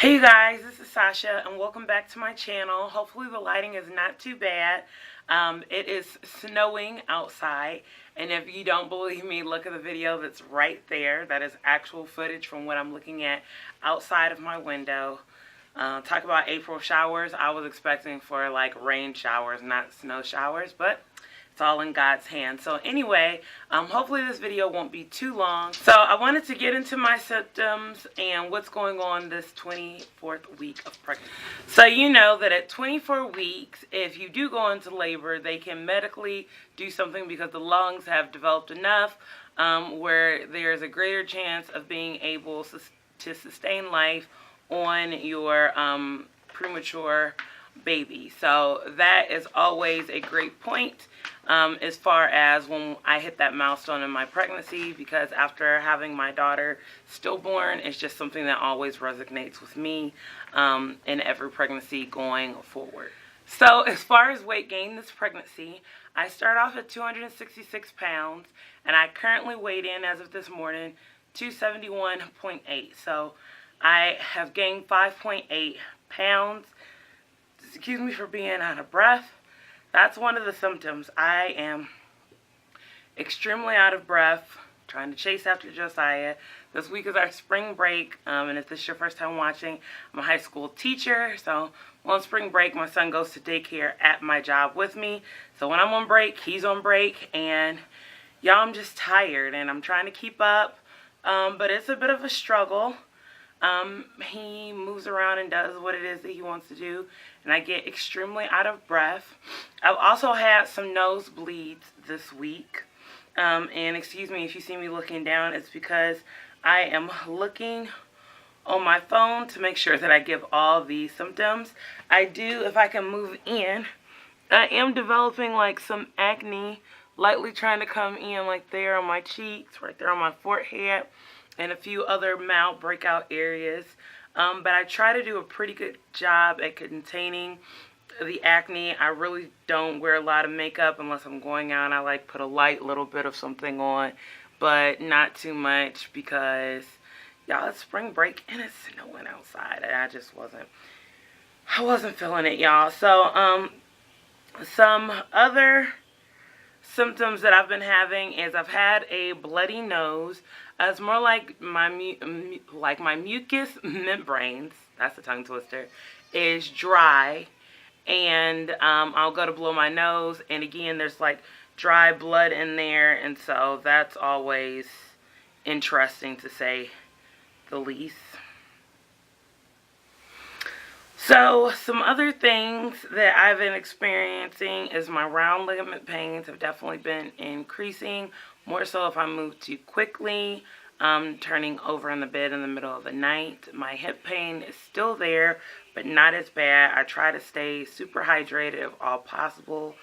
Hey you guys, this is Sasha and welcome back to my channel. Hopefully the lighting is not too bad. It is snowing outside, and if you don't believe me, look at the video that's right there. That is actual footage from what I'm looking at outside of my window. Talk about April showers. I was expecting for like rain showers, not snow showers, but it's all in God's hands. So anyway, hopefully this video won't be too long. So I wanted to get into my symptoms and what's going on this 24th week of pregnancy. So you know that at 24 weeks, if you do go into labor, they can medically do something because the lungs have developed enough where there's a greater chance of being able to sustain life on your premature baby. So that is always a great point as far as when I hit that milestone in my pregnancy, because after having my daughter stillborn, it's just something that always resonates with me in every pregnancy going forward. So as far as weight gain this pregnancy, I start off at 266 pounds and I currently weighed in as of this morning 271.8. So I have gained 5.8 pounds. Excuse me for being out of breath. That's one of the symptoms. I am extremely out of breath, trying to chase after Josiah. This week is our spring break, and if this is your first time watching, I'm a high school teacher. So on spring break, my son goes to daycare at my job with me. So when I'm on break, he's on break, and y'all, I'm just tired, and I'm trying to keep up, but it's a bit of a struggle. He moves around and does what it is that he wants to do, and I get extremely out of breath. I've also had some nosebleeds this week, and excuse me if you see me looking down, it's because I am looking on my phone to make sure that I give all the symptoms. I do, if I can move in, I am developing like some acne, lightly trying to come in like there on my cheeks, right there on my forehead, and a few other mild breakout areas. But I try to do a pretty good job at containing the acne. I really don't wear a lot of makeup unless I'm going out. I like put a light little bit of something on, but not too much because, y'all, it's spring break and it's snowing outside. I wasn't feeling it, y'all. So, some other symptoms that I've been having is I've had a bloody nose. It's more like my mucous membranes, that's a tongue twister, is dry, and I'll go to blow my nose, and again there's like dry blood in there, and so that's always interesting to say the least. So some other things that I've been experiencing is my round ligament pains have definitely been increasing, more so if I move too quickly, turning over in the bed in the middle of the night. My hip pain is still there, but not as bad. I try to stay super hydrated if all possible.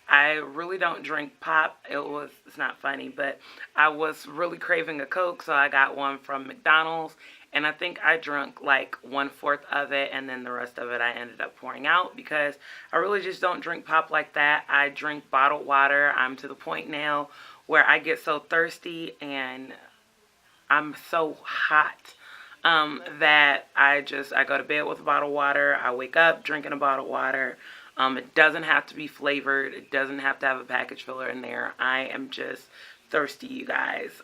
I really don't drink pop. It's not funny, but I was really craving a Coke, so I got one from McDonald's. And I think I drank like 1/4 of it, and then the rest of it I ended up pouring out because I really just don't drink pop like that. I drink bottled water. I'm to the point now where I get so thirsty and I'm so hot that I go to bed with a bottle of water. I wake up drinking a bottle of water. It doesn't have to be flavored. It doesn't have to have a package filler in there. I am just thirsty, you guys.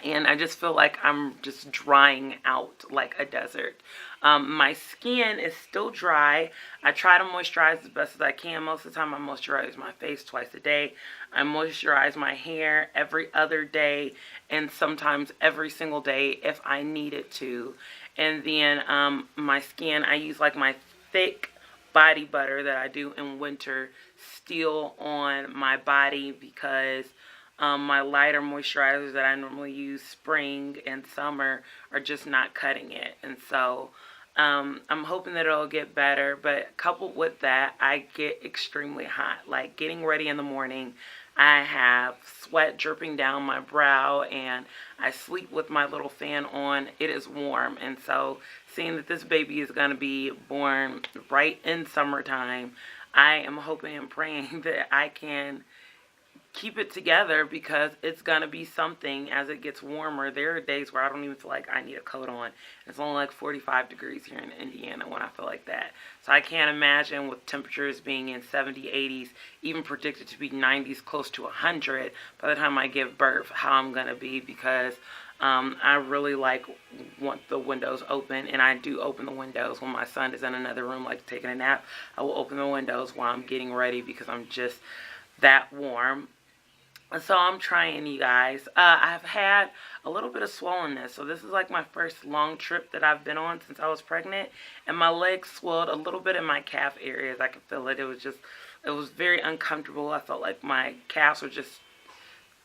And I just feel like I'm just drying out like a desert. My skin is still dry. I try to moisturize as best as I can. Most of the time I moisturize my face twice a day. I moisturize my hair every other day and sometimes every single day if I needed to. And then my skin, I use like my thick body butter that I do in winter still on my body because my lighter moisturizers that I normally use spring and summer are just not cutting it. And so I'm hoping that it'll get better, but coupled with that, I get extremely hot. Like getting ready in the morning, I have sweat dripping down my brow, and I sleep with my little fan on. It is warm, and so seeing that this baby is going to be born right in summertime, I am hoping and praying that I can keep it together because it's going to be something as it gets warmer. There are days where I don't even feel like I need a coat on. It's only like 45 degrees here in Indiana when I feel like that. So I can't imagine with temperatures being in 70, 80s, even predicted to be 90s, close to 100 by the time I give birth, how I'm going to be, because I really want the windows open, and I do open the windows when my son is in another room, like taking a nap. I will open the windows while I'm getting ready because I'm just that warm. So I'm trying, you guys. I've had a little bit of swollenness. So this is like my first long trip that I've been on since I was pregnant. And my legs swelled a little bit in my calf areas. I could feel it. It was very uncomfortable. I felt like my calves were just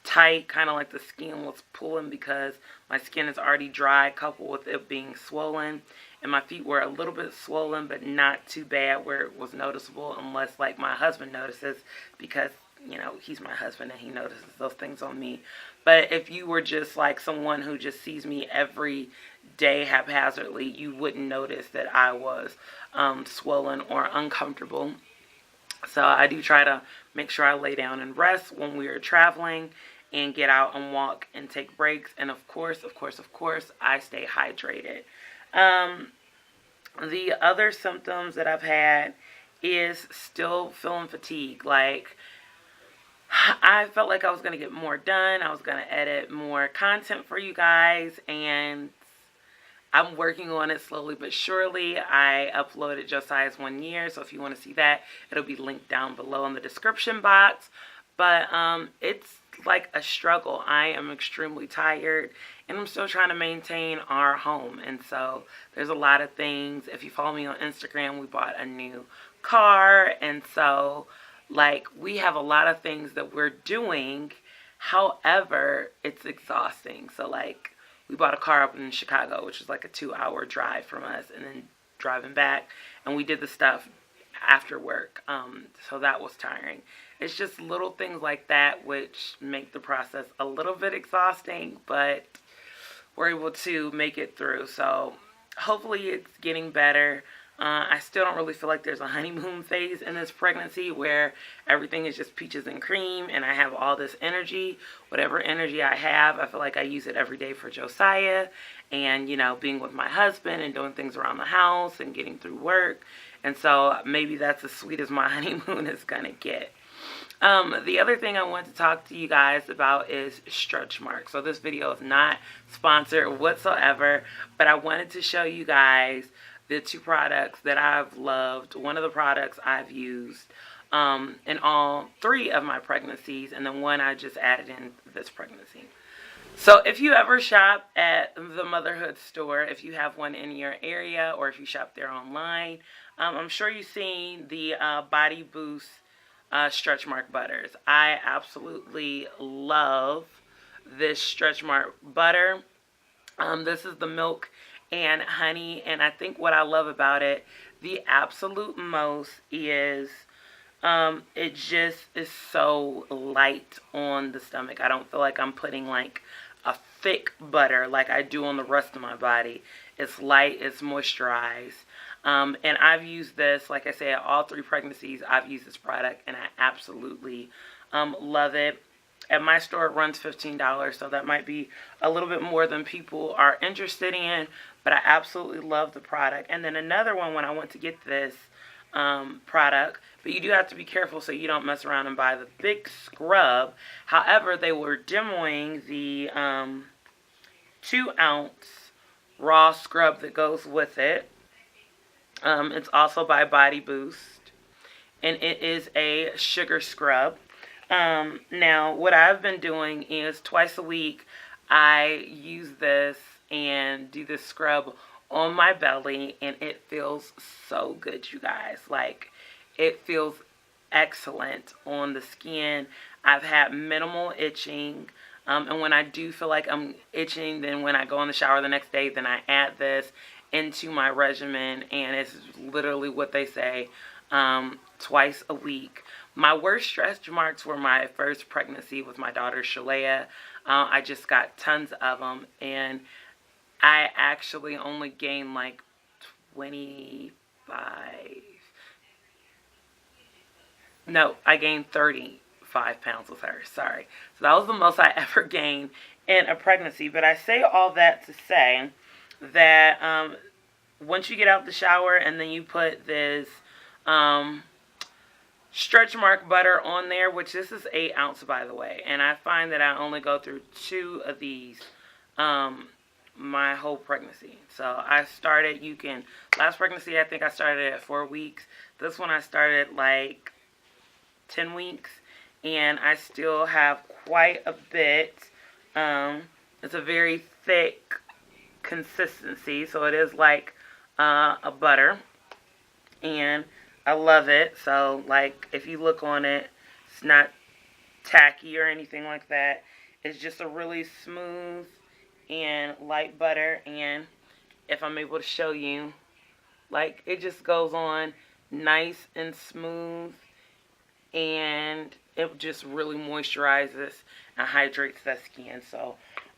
tight, kind of like the skin was pulling because my skin is already dry, coupled with it being swollen. And my feet were a little bit swollen, but not too bad where it was noticeable, unless like my husband notices, because you know, he's my husband and he notices those things on me. But if you were just like someone who just sees me every day haphazardly, you wouldn't notice that I was swollen or uncomfortable. So I do try to make sure I lay down and rest when we are traveling and get out and walk and take breaks. And of course, I stay hydrated. The other symptoms that I've had is still feeling fatigue. Like, I felt like I was going to get more done. I was going to edit more content for you guys, and I'm working on it slowly but surely. I uploaded Josiah's 1 year, so if you want to see that, it'll be linked down below in the description box. But it's like a struggle. I am extremely tired, and I'm still trying to maintain our home. And so there's a lot of things. If you follow me on Instagram, we bought a new car, and so like, we have a lot of things that we're doing. However, it's exhausting. So, like, we bought a car up in Chicago, which is like a 2-hour drive from us, and then driving back. And we did the stuff after work. So that was tiring. It's just little things like that which make the process a little bit exhausting, but we're able to make it through. So, hopefully it's getting better. I still don't really feel like there's a honeymoon phase in this pregnancy where everything is just peaches and cream and I have all this energy. Whatever energy I have, I feel like I use it every day for Josiah and, you know, being with my husband and doing things around the house and getting through work. And so maybe that's as sweet as my honeymoon is going to get. The other thing I want to talk to you guys about is stretch marks. So this video is not sponsored whatsoever, but I wanted to show you guys the 2 products that I've loved. One of the products I've used in all 3 of my pregnancies, and then one I just added in this pregnancy. So if you ever shop at the Motherhood store, if you have one in your area, or if you shop there online, I'm sure you've seen the Body Boost stretch mark butters. I absolutely love this stretch mark butter. This is the milk and honey, and I think what I love about it the absolute most is it just is so light on the stomach. I don't feel like I'm putting like a thick butter like I do on the rest of my body. It's light, it's moisturized, and I've used this, like I said, all 3 pregnancies I've used this product, and I absolutely love it. At my store, it runs $15, so that might be a little bit more than people are interested in, but I absolutely love the product. And then another one, when I went to get this product, but you do have to be careful so you don't mess around and buy the big scrub. However, they were demoing the 2-ounce raw scrub that goes with it. It's also by Body Boost, and it is a sugar scrub. Now, what I've been doing is twice a week, I use this and do this scrub on my belly, and it feels so good, you guys. Like, it feels excellent on the skin. I've had minimal itching, and when I do feel like I'm itching, then when I go in the shower the next day, then I add this into my regimen, and it's literally what they say, twice a week. My worst stretch marks were my first pregnancy with my daughter Shalea. I just got tons of them, and I actually only gained like 25. No, I gained 30 5 pounds with her. Sorry. So that was the most I ever gained in a pregnancy. But I say all that to say that once you get out the shower and then you put this stretch mark butter on there, which this is 8 ounce by the way, and I find that I only go through 2 of these my whole pregnancy. So I started, last pregnancy I think I started at 4 weeks. This one I started like 10 weeks, and I still have quite a bit. It's a very thick consistency, so it is like a butter, and I love it. So like if you look on it, it's not tacky or anything like that. It's just a really smooth and light butter, and if I'm able to show you, like it just goes on nice and smooth, and it just really moisturizes and hydrates the skin. So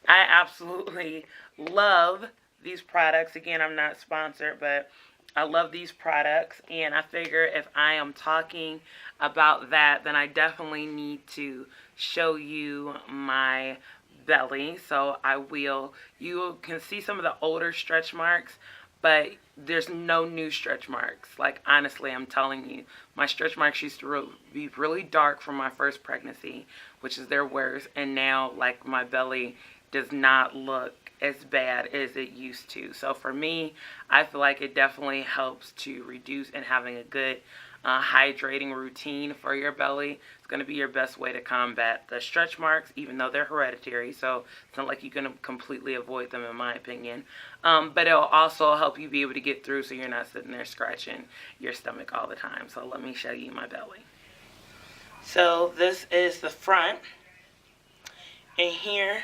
I absolutely love these products. Again, I'm not sponsored, but I love these products, and I figure if I am talking about that, then I definitely need to show you my belly. So I will. You can see some of the older stretch marks, but there's no new stretch marks. Like honestly, I'm telling you, my stretch marks used to be really dark from my first pregnancy, which is their worst, and now like my belly does not look as bad as it used to. So for me, I feel like it definitely helps to reduce, and having a good hydrating routine for your belly. It's going to be your best way to combat the stretch marks, even though they're hereditary. So it's not like you can completely avoid them, in my opinion. But it'll also help you be able to get through, so you're not sitting there scratching your stomach all the time. So let me show you my belly. So this is the front, and here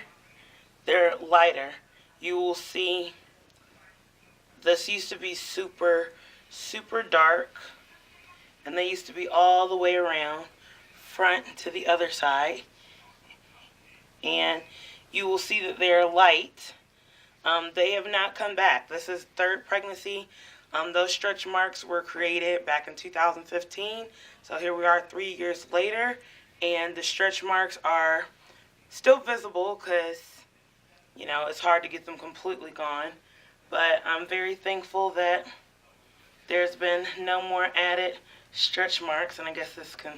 they're lighter. You will see this used to be super dark, and they used to be all the way around front to the other side, and you will see that they're light. They have not come back. This is 3rd pregnancy. Those stretch marks were created back in 2015, so here we are 3 years later, and the stretch marks are still visible because, you know, it's hard to get them completely gone. But I'm very thankful that there's been no more added stretch marks, and I guess this can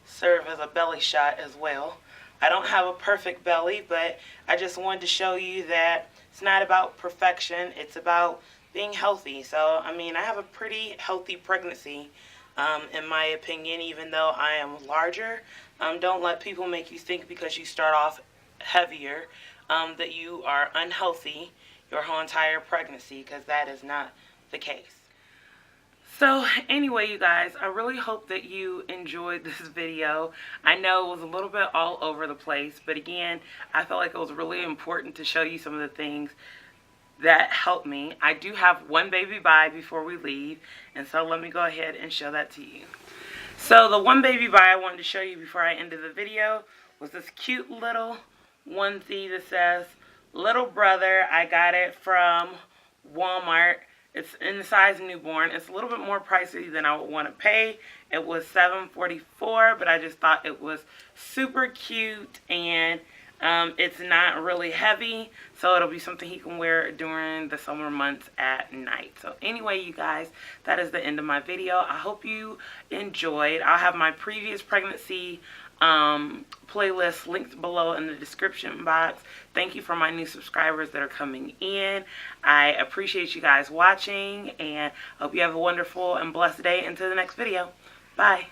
serve as a belly shot as well. I don't have a perfect belly, but I just wanted to show you that it's not about perfection, it's about being healthy. So, I mean, I have a pretty healthy pregnancy, in my opinion, even though I am larger. Don't let people make you think because you start off heavier that you are unhealthy your whole entire pregnancy, because that is not the case. So anyway, you guys, I really hope that you enjoyed this video. I know it was a little bit all over the place, but again, I felt like it was really important to show you some of the things that helped me. I do have one baby buy before we leave, and so let me go ahead and show that to you. So the one baby buy I wanted to show you before I ended the video was this cute little onesie that says Little Brother. I got it from Walmart. It's in the size newborn. It's a little bit more pricey than I would want to pay. It was $7.44, but I just thought it was super cute, and it's not really heavy, so it'll be something he can wear during the summer months at night. So anyway, you guys, that is the end of my video. I hope you enjoyed. I'll have my previous pregnancy playlist linked below in the description box. Thank you for my new subscribers that are coming in. I appreciate you guys watching, and hope you have a wonderful and blessed day until the next video. Bye.